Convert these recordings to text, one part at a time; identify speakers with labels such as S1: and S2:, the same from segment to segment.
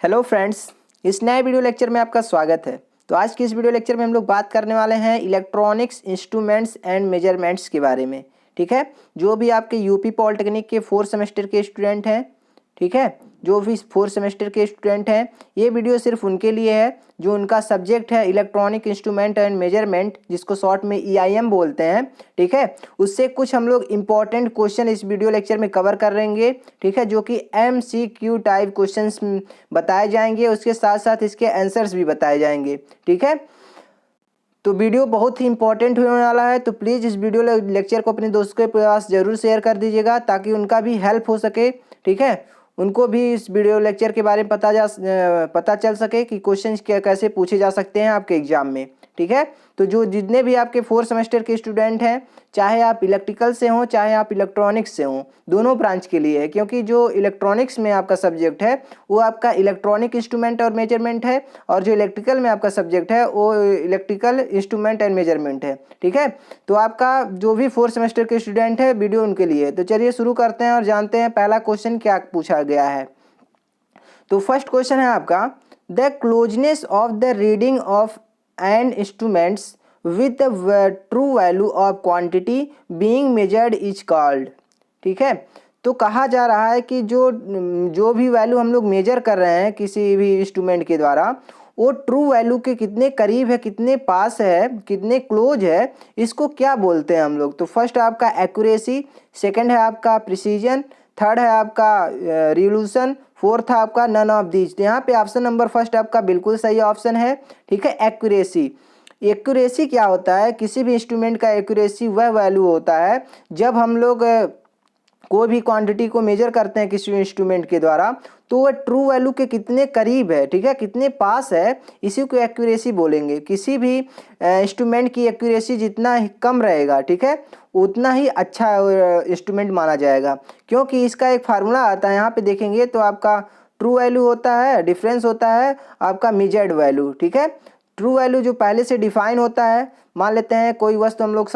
S1: Hello friends, इस नए video lecture में आपका स्वागत है। तो आज की इस वीडियो लेक्चर में हम लोग बात करने वाले हैं इलेक्ट्रॉनिक्स इंस्ट्रूमेंट्स एंड मेजरमेंट्स के बारे में। ठीक है, जो भी आपके यूपी पॉलिटेक्निक के 4 सेमेस्टर के स्टूडेंट हैं, ठीक है, जो भी 4 सेमेस्टर के स्टूडेंट हैं, ये वीडियो सिर्फ उनके लिए है जो उनका सब्जेक्ट है इलेक्ट्रॉनिक इंस्ट्रूमेंट एंड मेजरमेंट, जिसको शॉर्ट में EIM बोलते हैं। ठीक है, उससे कुछ हम लोग इंपॉर्टेंट क्वेश्चन इस वीडियो लेक्चर में कवर कर लेंगे। ठीक है, जो कि MCQ टाइप क्वेश्चंस बताए जाएंगे, उसके साथ साथ इसके आंसर्स भी बताए जाएंगे। ठीक है, तो वीडियो बहुत ही इंपॉर्टेंट होने वाला है, तो प्लीज़ इस वीडियो लेक्चर को अपने दोस्तों के पास ज़रूर शेयर कर दीजिएगा ताकि उनका भी हेल्प हो सके। ठीक है, उनको भी इस वीडियो लेक्चर के बारे में पता चल सके कि क्वेश्चंस कैसे पूछे जा सकते हैं आपके एग्जाम में। ठीक है, तो जो जितने भी आपके 4 सेमेस्टर के स्टूडेंट हैं, चाहे आप इलेक्ट्रिकल से हों चाहे आप इलेक्ट्रॉनिक्स से हों, दोनों ब्रांच के लिए है, क्योंकि जो इलेक्ट्रॉनिक्स में आपका सब्जेक्ट है वो आपका इलेक्ट्रॉनिक इंस्ट्रूमेंट और मेजरमेंट है, और जो इलेक्ट्रिकल में आपका सब्जेक्ट है वो इलेक्ट्रिकल इंस्ट्रूमेंट एंड मेजरमेंट है। ठीक है, तो आपका जो भी 4 सेमेस्टर के स्टूडेंट है, वीडियो उनके लिए। तो चलिए शुरू करते हैं और जानते हैं पहला क्वेश्चन क्या पूछा गया है। तो फर्स्ट क्वेश्चन है आपका, the closeness of the reading of an instruments with the true value of quantity being measured is called. ठीक है, तो कहा जा रहा है कि जो भी वैल्यू हम लोग मेजर कर रहे हैं किसी भी इंस्ट्रूमेंट के द्वारा, वो ट्रू वैल्यू के कितने करीब है, कितने पास है, कितने क्लोज है, इसको क्या बोलते हैं हम लोग। तो फर्स्ट है आपका एक्यूरेसी, सेकंड है आपका प्रिसीजन, थर्ड है आपका रिवोल्यूशन, फोर्थ है आपका नन ऑफ दीज। तो यहाँ पे ऑप्शन नंबर फर्स्ट आपका बिल्कुल सही ऑप्शन है। ठीक है, एक्यूरेसी। एक्यूरेसी क्या होता है? किसी भी इंस्ट्रूमेंट का एक्यूरेसी वह वैल्यू होता है जब हम लोग कोई भी क्वांटिटी को मेजर करते हैं किसी इंस्ट्रूमेंट के द्वारा, तो वह ट्रू वैल्यू के कितने करीब है, ठीक है, कितने पास है, इसी को एक्यूरेसी बोलेंगे। किसी भी इंस्ट्रूमेंट की एक्यूरेसी जितना कम रहेगा, ठीक है, उतना ही अच्छा इंस्ट्रूमेंट माना जाएगा, क्योंकि इसका एक फार्मूला आता है। यहाँ पे देखेंगे तो आपका ट्रू वैल्यू होता है, डिफरेंस होता है आपका मेजर्ड वैल्यू। ठीक है, ट्रू वैल्यू जो पहले से डिफाइन होता है, मान लेते हैं कोई वस्तु हम लोग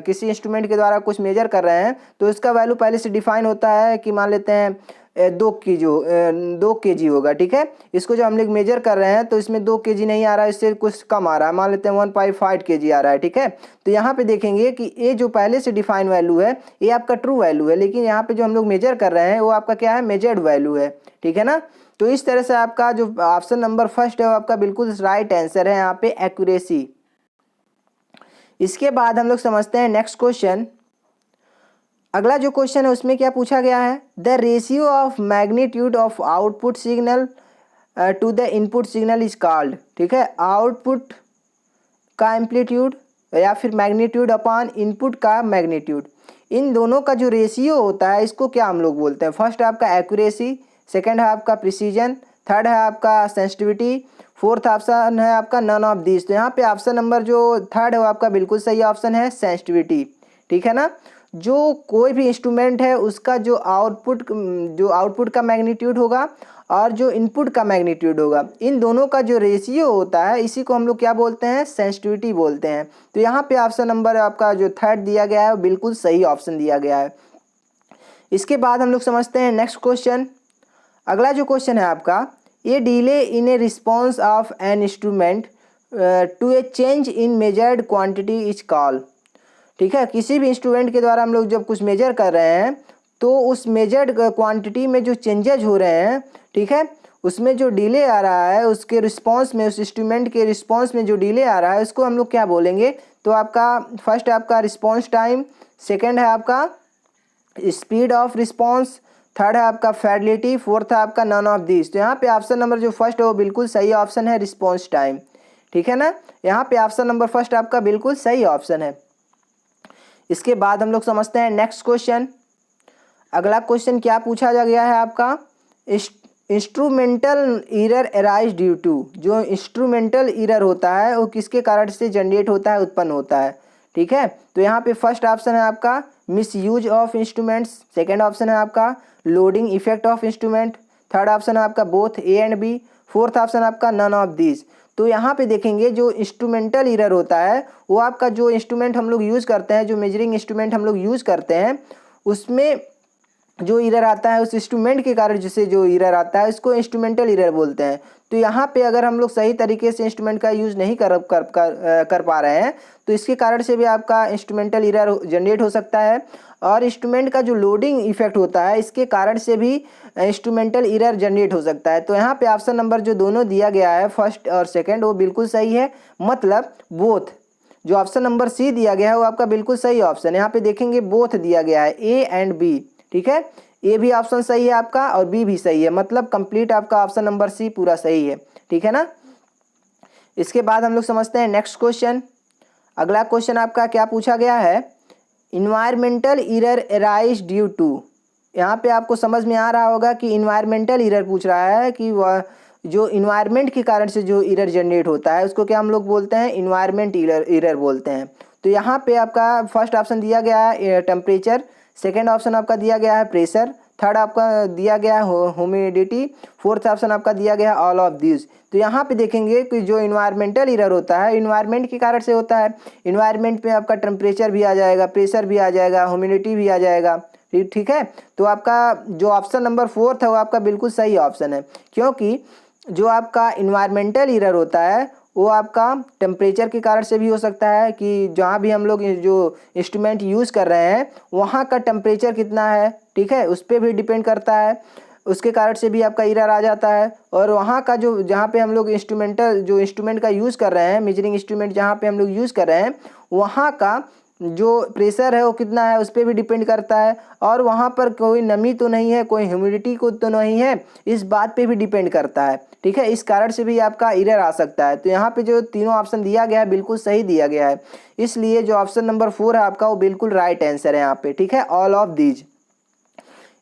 S1: किसी इंस्ट्रूमेंट के द्वारा कुछ मेजर कर रहे हैं, तो इसका वैल्यू पहले से डिफाइन होता है कि मान लेते हैं 2 kg होगा। ठीक है, इसको जो हम लोग मेजर कर रहे हैं तो इसमें 2 kg नहीं आ रहा है, इससे कुछ कम आ रहा है, मान लेते हैं 1.5 kg आ रहा है। ठीक है, तो यहाँ पे देखेंगे कि ये जो पहले से डिफाइन वैल्यू है ये आपका ट्रू वैल्यू है, लेकिन यहाँ पे जो हम लोग मेजर कर रहे हैं वो आपका क्या है, मेजर्ड वैल्यू है। ठीक है ना, तो इस तरह से आपका जो ऑप्शन नंबर फर्स्ट है वो आपका बिल्कुल राइट आंसर है यहाँ पे, एक्यूरेसी। इसके बाद हम लोग समझते हैं नेक्स्ट क्वेश्चन। अगला जो क्वेश्चन है उसमें क्या पूछा गया है, the ratio of magnitude of output signal to the input signal is called. ठीक है, आउटपुट का एम्पलीट्यूड या फिर मैग्नीट्यूड अपॉन इनपुट का मैग्नीट्यूड, इन दोनों का जो रेशियो होता है इसको क्या हम लोग बोलते हैं। फर्स्ट है आपका एक्यूरेसी, सेकंड है आपका प्रिसीजन, थर्ड है आपका सेंसिटिविटी, फोर्थ ऑप्शन है आपका नन ऑफ दिस। तो यहाँ पे ऑप्शन नंबर जो थर्ड है वो आपका बिल्कुल सही ऑप्शन है, सेंसिटिविटी। ठीक है ना, जो कोई भी इंस्ट्रूमेंट है उसका जो आउटपुट का मैग्नीट्यूड होगा और जो इनपुट का मैग्नीट्यूड होगा, इन दोनों का जो रेशियो होता है इसी को हम लोग क्या बोलते हैं, सेंसिटिविटी बोलते हैं। तो यहाँ पे ऑप्शन नंबर आपका जो थर्ड दिया गया है वो बिल्कुल सही ऑप्शन दिया गया है। इसके बाद हम लोग समझते हैं नेक्स्ट क्वेश्चन। अगला जो क्वेश्चन है आपका, ये delay in a response of an instrument to a change in measured quantity is called. ठीक है, किसी भी इंस्ट्रूमेंट के द्वारा हम लोग जब कुछ मेजर कर रहे हैं तो उस मेजर्ड क्वांटिटी में जो चेंजेज हो रहे हैं, ठीक है, उसमें जो डिले आ रहा है, उसके रिस्पांस में, उस इंस्ट्रूमेंट के रिस्पांस में जो डिले आ रहा है उसको हम लोग क्या बोलेंगे। तो आपका फर्स्ट है आपका रिस्पांस टाइम, सेकंड है आपका स्पीड ऑफ रिस्पांस, थर्ड है आपका फिडेलिटी, फोर्थ है आपका नन ऑफ दिस। तो यहाँ पे ऑप्शन नंबर जो फर्स्ट है वो बिल्कुल सही ऑप्शन है, रिस्पांस टाइम। ठीक है ना, यहाँ पे ऑप्शन नंबर फर्स्ट आपका बिल्कुल सही ऑप्शन है। इसके बाद हम लोग समझते हैं नेक्स्ट क्वेश्चन। अगला क्वेश्चन क्या पूछा जा गया है आपका, instrumental error arise due to. जो इंस्ट्रूमेंटल एरर होता है वो किसके कारण से जनरेट होता है, उत्पन्न होता है। ठीक है, तो यहाँ पे फर्स्ट ऑप्शन है आपका misuse of instruments, second option है आपका loading effect of instrument, third option है आपका both A and B, fourth option आपका नन ऑफ दिस। तो यहाँ पे देखेंगे जो इंस्ट्रूमेंटल एरर होता है वो आपका जो इंस्ट्रूमेंट हम लोग यूज़ करते हैं, जो मेजरिंग इंस्ट्रूमेंट हम लोग यूज़ करते हैं, उसमें जो एरर आता है उस इंस्ट्रूमेंट के कारण जिससे जो एरर आता है उसको इंस्ट्रूमेंटल एरर बोलते हैं। तो यहाँ पे अगर हम लोग सही तरीके से इंस्ट्रूमेंट का यूज़ नहीं कर पा रहे हैं तो इसके कारण से भी आपका इंस्ट्रूमेंटल एरर जनरेट हो सकता है। और इंस्ट्रूमेंट का जो लोडिंग इफेक्ट होता है इसके कारण से भी इंस्ट्रूमेंटल एरर जनरेट हो सकता है। तो यहाँ पे ऑप्शन नंबर जो दोनों दिया गया है फर्स्ट और सेकेंड वो बिल्कुल सही है, मतलब बोथ। जो ऑप्शन नंबर सी दिया गया है वो आपका बिल्कुल सही ऑप्शन है। यहाँ पे देखेंगे बोथ दिया गया है, ए एंड बी, ठीक है। ए भी ऑप्शन सही है आपका और बी भी सही है, मतलब कंप्लीट आपका ऑप्शन नंबर सी पूरा सही है, ठीक है ना। इसके बाद हम लोग समझते हैं नेक्स्ट क्वेश्चन। अगला क्वेश्चन आपका क्या पूछा गया है, environmental error arise due to. यहाँ पे आपको समझ में आ रहा होगा कि इन्वायरमेंटल एरर पूछ रहा है कि वह जो इन्वायरमेंट के कारण से जो एरर जनरेट होता है उसको क्या हम लोग बोलते हैं, इन्वायरमेंट एरर बोलते हैं। तो यहाँ पे आपका फर्स्ट ऑप्शन दिया गया है टेम्परेचर, सेकेंड ऑप्शन आपका दिया गया है प्रेशर, थर्ड आपका दिया गया है ह्यूमिडिटी, फोर्थ ऑप्शन आपका दिया गया है ऑल ऑफ दिस। तो यहाँ पे देखेंगे कि जो इन्वायरमेंटल एरर होता है इन्वायरमेंट के कारण से होता है। इन्वायरमेंट पे आपका टेम्परेचर भी आ जाएगा, प्रेशर भी आ जाएगा, ह्यूमिडिटी भी आ जाएगा, ठीक है। तो आपका जो ऑप्शन नंबर फोर्थ है वो आपका बिल्कुल सही ऑप्शन है, क्योंकि जो आपका इन्वायरमेंटल एरर होता है वो आपका टेम्परेचर के कारण से भी हो सकता है कि जहाँ भी हम लोग जो इंस्ट्रूमेंट यूज़ कर रहे हैं वहाँ का टेम्परेचर कितना है, ठीक है, उस पर भी डिपेंड करता है, उसके कारण से भी आपका एरर आ जाता है। और वहाँ का जो जहाँ पे हम लोग इंस्ट्रूमेंट का यूज़ कर रहे हैं, मेजरिंग इंस्ट्रूमेंट जहाँ पे हम लोग यूज़ कर रहे हैं वहाँ का जो प्रेशर है वो कितना है उस पर भी डिपेंड करता है। और वहाँ पर कोई नमी तो नहीं है, कोई ह्यूमिडिटी को तो नहीं है, इस बात पे भी डिपेंड करता है, ठीक है। इस कारण से भी आपका एरर आ सकता है। तो यहाँ पे जो तीनों ऑप्शन दिया गया है बिल्कुल सही दिया गया है, इसलिए जो ऑप्शन नंबर 4 है आपका वो बिल्कुल राइट आंसर है यहाँ पे, ठीक है, ऑल ऑफ दीज।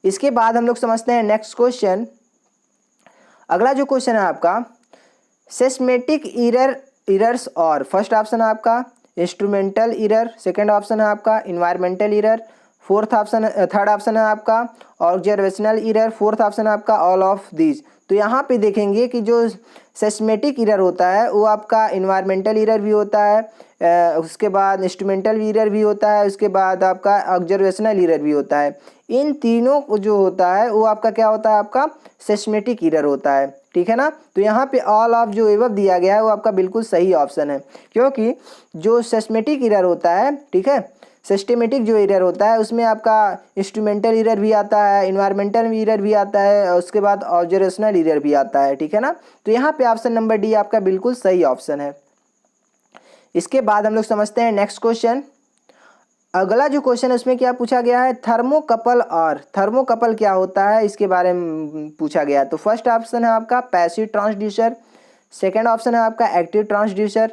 S1: इसके बाद हम लोग समझते हैं नेक्स्ट क्वेश्चन। अगला जो क्वेश्चन है आपका सिस्मेटिक एरर्स, और फर्स्ट ऑप्शन है आपका इंस्ट्रूमेंटल एरर, सेकंड ऑप्शन है आपका इन्वायरमेंटल एरर, थर्ड ऑप्शन है आपका ऑब्जर्वेशनल एरर, फोर्थ ऑप्शन है आपका ऑल ऑफ दीज। तो यहाँ पे देखेंगे कि जो सिस्मेटिक एरर होता है वो आपका इन्वायरमेंटल एरर भी होता है, उसके बाद इंस्ट्रूमेंटल एरर भी होता है, उसके बाद आपका ऑब्जर्वेशनल एरर भी होता है। इन तीनों को जो होता है वो आपका क्या होता है, आपका सिस्मेटिक एरर होता है, ठीक है ना। तो यहाँ पे ऑल ऑफ जो एबव दिया गया है वो आपका बिल्कुल सही ऑप्शन है, क्योंकि जो सिस्मेटिक एरर होता है, ठीक है, सिस्टेमेटिक जो एरर होता है उसमें आपका इंस्ट्रूमेंटल एरर भी आता है, इन्वायरमेंटल एरर भी आता है, और उसके बाद ऑब्जर्वेशनल एरर भी आता है, ठीक है ना। तो यहाँ पे ऑप्शन नंबर डी आपका बिल्कुल सही ऑप्शन है। इसके बाद हम लोग समझते हैं नेक्स्ट क्वेश्चन। अगला जो क्वेश्चन है उसमें क्या पूछा गया है, थर्मोकपल, और थर्मोकपल क्या होता है इसके बारे में पूछा गया है। तो फर्स्ट ऑप्शन है आपका पैसिव ट्रांसड्यूसर, सेकंड ऑप्शन है आपका एक्टिव ट्रांसड्यूसर,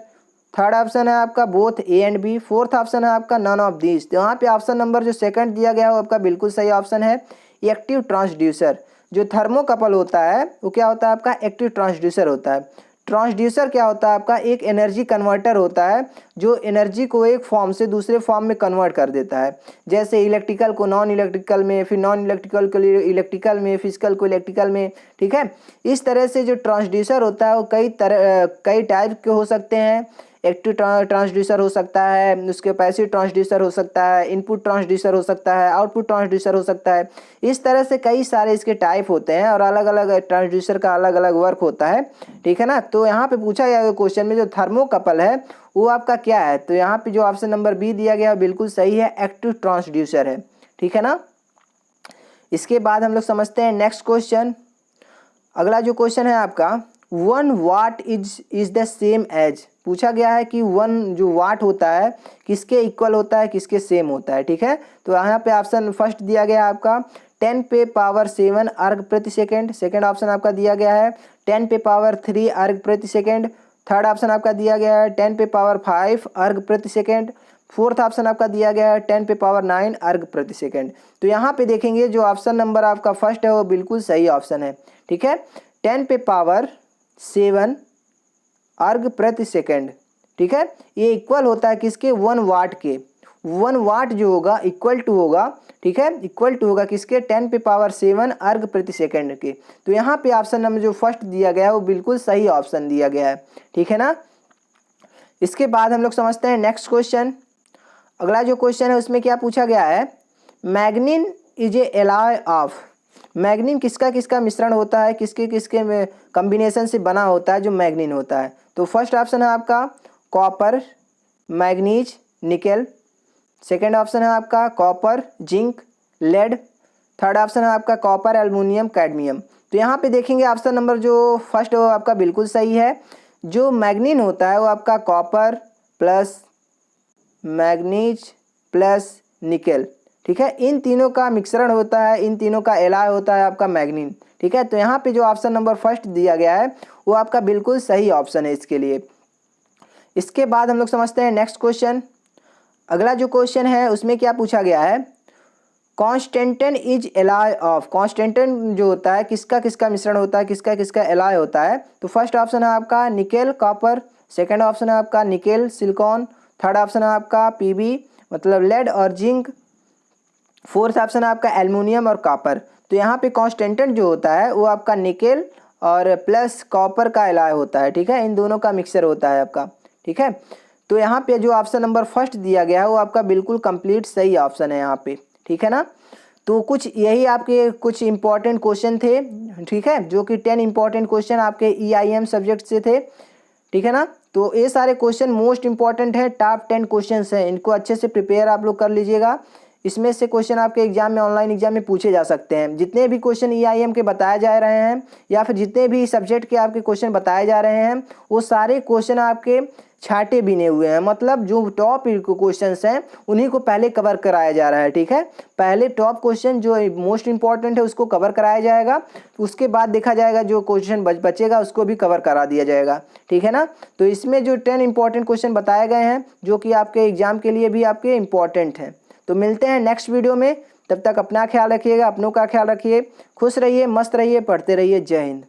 S1: थर्ड ऑप्शन है आपका both A and B, fourth option है आपका नन ऑफ दिस। तो यहाँ पे ऑप्शन नंबर जो सेकंड दिया गया है वो आपका बिल्कुल सही ऑप्शन है, एक्टिव ट्रांसड्यूसर। जो थर्मोकपल होता है वो क्या होता है, आपका एक्टिव ट्रांसड्यूसर होता है। ट्रांसड्यूसर क्या होता है, आपका एक एनर्जी कन्वर्टर होता है जो एनर्जी को एक फॉर्म से दूसरे फॉर्म में कन्वर्ट कर देता है। जैसे इलेक्ट्रिकल को नॉन इलेक्ट्रिकल में, फिर नॉन इलेक्ट्रिकल को इलेक्ट्रिकल में, फिजिकल को इलेक्ट्रिकल में, ठीक है। इस तरह से जो ट्रांसड्यूसर होता है वो कई टाइप के हो सकते हैं। एक्टिव ट्रांसड्यूसर हो सकता है, उसके पैसिव ट्रांसड्यूसर हो सकता है, इनपुट ट्रांसड्यूसर हो सकता है, आउटपुट ट्रांसड्यूसर हो सकता है। इस तरह से कई सारे इसके टाइप होते हैं और अलग अलग ट्रांसड्यूसर का अलग अलग वर्क होता है, ठीक है ना। तो यहाँ पे पूछा गया क्वेश्चन में जो थर्मोकपल है वो आपका क्या है। तो यहाँ पे जो ऑप्शन नंबर बी दिया गया बिल्कुल सही है, एक्टिव ट्रांसड्यूसर है, ठीक है ना। इसके बाद हम लोग समझते हैं नेक्स्ट क्वेश्चन। अगला जो क्वेश्चन है आपका 1 watt is the same as. पूछा गया है कि 1 जो वाट होता है किसके इक्वल होता है, किसके सेम होता है, ठीक है। तो यहाँ पे ऑप्शन फर्स्ट दिया गया है आपका 10 पे पावर 7 अर्ग प्रति सेकेंड, सेकेंड ऑप्शन आपका दिया गया है 10 पे पावर 3 अर्ग प्रति सेकेंड, थर्ड ऑप्शन आपका दिया गया है 10 पे पावर 5 अर्ग प्रति सेकेंड, फोर्थ ऑप्शन आपका दिया गया है 10 पे पावर 9 अर्ग प्रति सेकेंड। तो यहाँ पे देखेंगे जो ऑप्शन नंबर आपका फर्स्ट है वो बिल्कुल सही ऑप्शन है, ठीक है। 10 पे पावर 7 अर्ग प्रति सेकेंड, ठीक है, ये इक्वल होता है किसके, 1 वाट के। 1 वाट जो होगा इक्वल टू होगा, ठीक है, इक्वल टू होगा किसके, 10 पे पावर 7 अर्ग प्रति सेकेंड के। तो यहाँ पे ऑप्शन नंबर जो फर्स्ट दिया गया है वो बिल्कुल सही ऑप्शन दिया गया है, ठीक है ना। इसके बाद हम लोग समझते हैं नेक्स्ट क्वेश्चन। अगला जो क्वेश्चन है उसमें क्या पूछा गया है, मैग्नीन इज ए एलॉय ऑफ। मैग्नीन किसका किसका मिश्रण होता है, किसके किसके में कम्बिनेशन से बना होता है जो मैग्नीन होता है। तो फर्स्ट ऑप्शन है आपका copper manganese nickel, second option है आपका copper zinc lead, third option है आपका कॉपर एल्युमिनियम कैडमियम। तो यहाँ पे देखेंगे ऑप्शन नंबर जो फर्स्ट वो आपका बिल्कुल सही है। जो मैग्नीन होता है वो आपका copper plus manganese plus nickel, ठीक है, इन तीनों का मिश्रण होता है, इन तीनों का एलॉय होता है आपका मैग्नीन, ठीक है। तो यहाँ पे जो ऑप्शन नंबर फर्स्ट दिया गया है वो आपका बिल्कुल सही ऑप्शन है इसके लिए। इसके बाद हम लोग समझते हैं नेक्स्ट क्वेश्चन। अगला जो क्वेश्चन है उसमें क्या पूछा गया है, constantan is alloy of. Constantan जो होता है किसका किसका मिश्रण होता है, किसका किसका एलॉय होता है। तो फर्स्ट ऑप्शन है आपका निकेल कॉपर, सेकंड ऑप्शन है आपका निकेल सिलिकॉन, थर्ड ऑप्शन है आपका पीबी मतलब लेड और जिंक, फोर्थ ऑप्शन है आपका एल्युमिनियम और कॉपर। तो यहाँ पे कॉन्स्टेंटन जो होता है वो आपका निकेल और प्लस कॉपर का एलॉय होता है, ठीक है, इन दोनों का मिक्सचर होता है आपका, ठीक है। तो यहाँ पे जो ऑप्शन नंबर फर्स्ट दिया गया है वो आपका बिल्कुल कंप्लीट सही ऑप्शन है यहाँ पे, ठीक है ना। तो कुछ यही आपके कुछ इंपॉर्टेंट क्वेश्चन थे, ठीक है, जो कि 10 इंपॉर्टेंट क्वेश्चन आपके EIM सब्जेक्ट से थे, ठीक है ना। तो ये सारे क्वेश्चन मोस्ट इंपॉर्टेंट है, टॉप 10 क्वेश्चन हैं, इनको अच्छे से प्रिपेयर आप लोग कर लीजिएगा। इसमें से क्वेश्चन आपके एग्जाम में ऑनलाइन एग्जाम में पूछे जा सकते हैं। जितने भी क्वेश्चन EIM के बताए जा रहे हैं या फिर जितने भी सब्जेक्ट के आपके क्वेश्चन बताए जा रहे हैं वो सारे क्वेश्चन आपके छाटे बिने हुए हैं, मतलब जो टॉप क्वेश्चंस हैं उन्हीं को पहले कवर कराया जा रहा है, ठीक है। पहले टॉप क्वेश्चन जो मोस्ट इंपॉर्टेंट है उसको कवर कराया जाएगा, उसके बाद देखा जाएगा जो क्वेश्चन बचेगा उसको भी कवर करा दिया जाएगा, ठीक है ना। तो इसमें जो 10 इंपॉर्टेंट क्वेश्चन बताए गए हैं जो कि आपके एग्जाम के लिए भी आपके इंपॉर्टेंट हैं। तो मिलते हैं नेक्स्ट वीडियो में, तब तक अपना ख्याल रखिएगा, अपनों का ख्याल रखिए, खुश रहिए, मस्त रहिए, पढ़ते रहिए। जय हिंद।